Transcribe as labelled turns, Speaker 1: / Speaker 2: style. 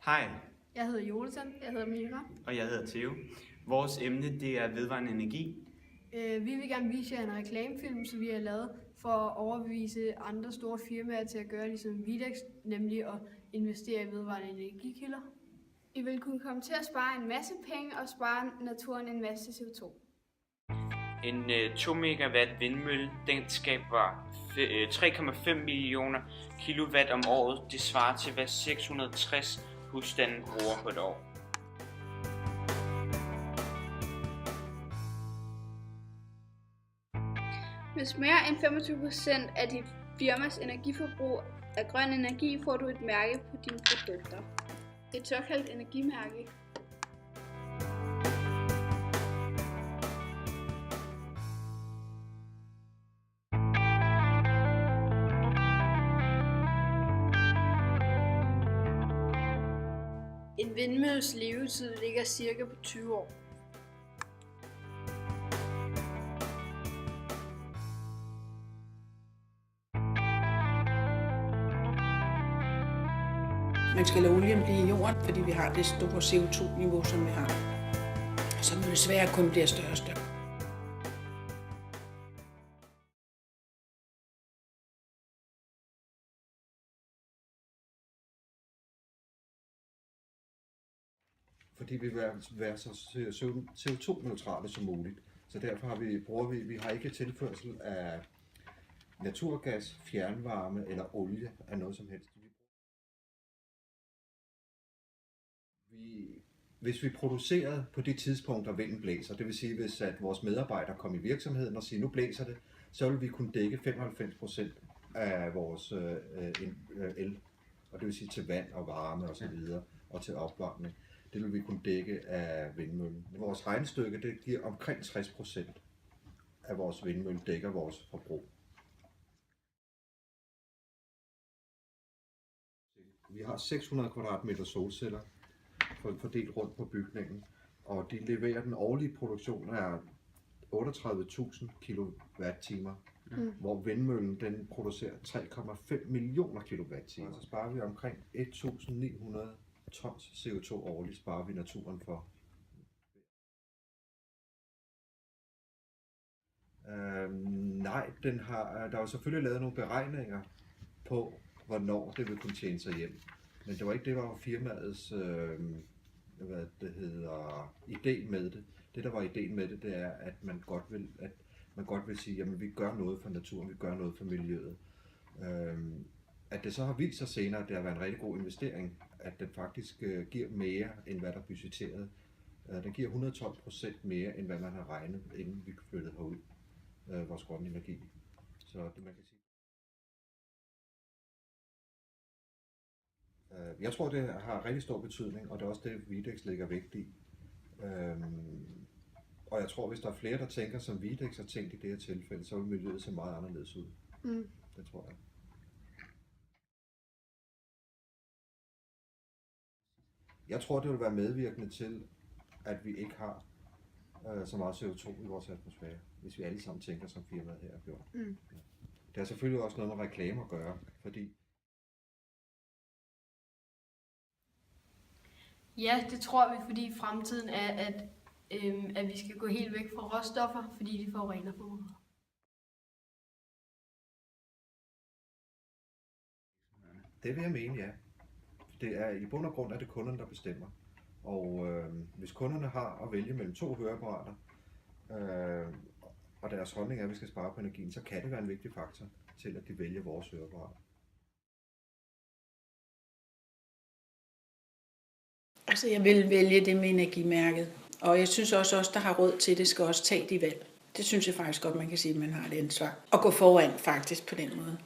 Speaker 1: Hej,
Speaker 2: Jeg hedder Jonathan, jeg hedder Mira.
Speaker 1: og jeg hedder Theo. Vores emne det er vedvarende energi.
Speaker 2: Vi vil gerne vise jer en reklamefilm, som vi har lavet for at overbevise andre store firmaer til at gøre ligesom Videx, nemlig at investere i vedvarende energikilder.
Speaker 3: I vil kunne komme til at spare en masse penge og spare naturen en masse CO2.
Speaker 4: En 2 megawatt vindmølle, den skaber 3,5 millioner kilowatt om året. Det svarer til hvad 660 husstande bruger på et år.
Speaker 3: Hvis mere end 25% af dit firmas energiforbrug er grøn energi, får du et mærke på dine produkter. Et såkaldt energimærke.
Speaker 2: En vindmølles levetid ligger cirka på 20 år.
Speaker 5: Man skal lade olien blive i jorden, fordi vi har det store CO2-niveau, som vi har. Som jo desværre kun bliver større og større.
Speaker 6: Fordi vi vil være så CO2-neutrale som muligt. Så derfor bruger vi har ikke tilførsel af naturgas, fjernvarme eller olie af noget som helst. Hvis vi producerede på det tidspunkt, der vinden blæser, det vil sige, hvis at vores medarbejdere kom i virksomheden og siger, nu blæser det, så vil vi kunne dække 95% af vores el, og det vil sige til vand og varme og så videre, og til opvarmning. Det vil vi kunne dække af vindmøllen. Vores regnestykke, det giver omkring 60% af vores vindmølle dækker vores forbrug. Vi har 600 kvadratmeter solceller fordelt rundt på bygningen, og de leverer den årlige produktion af 38.000 kWh, hvor vindmøllen den producerer 3,5 millioner kWh. Så sparer vi omkring 1.900 tons CO2 årligt, sparer vi naturen for. Nej, der var selvfølgelig lavet nogle beregninger på, hvornår det ville kunne tjene sig hjem. Men det var ikke det, der var firmaets idé med det. Det, der var ideen med det, det er, at man godt vil sige, jamen vi gør noget for naturen, vi gør noget for miljøet. At det så har vist sig senere, at det har været en rigtig god investering, at den faktisk giver mere, end hvad der er budgetteret. Den giver 112% mere, end hvad man har regnet, inden vi flyttede herud, vores grønne energi. Så det man kan sige. Jeg tror, det har rigtig stor betydning, og det er også det, Videx lægger vægt i. Og jeg tror, hvis der er flere, der tænker som Videx har tænkt i det her tilfælde, så vil miljøet se meget anderledes ud. Det tror jeg. Jeg tror, det vil være medvirkende til, at vi ikke har så meget CO2 i vores atmosfære, hvis vi alle sammen tænker, som firmaet her har gjort. Ja. Det har selvfølgelig også noget med reklamer at gøre, fordi...
Speaker 2: Ja, det tror vi, fordi fremtiden er, at vi skal gå helt væk fra råstoffer, fordi de forurener for meget.
Speaker 6: Det vil jeg mene, ja. Det er i bund og grund, at det kunderne, der bestemmer. Og hvis kunderne har at vælge mellem 2 høreapparater, og deres holdning er, at vi skal spare på energien, så kan det være en vigtig faktor til, at de vælger vores høreapparater.
Speaker 5: Altså, jeg vil vælge det med energimærket. Og jeg synes også, os, der har råd til det, skal også tage de valg. Det synes jeg faktisk godt, man kan sige, at man har et ansvar. Og gå foran faktisk på den måde.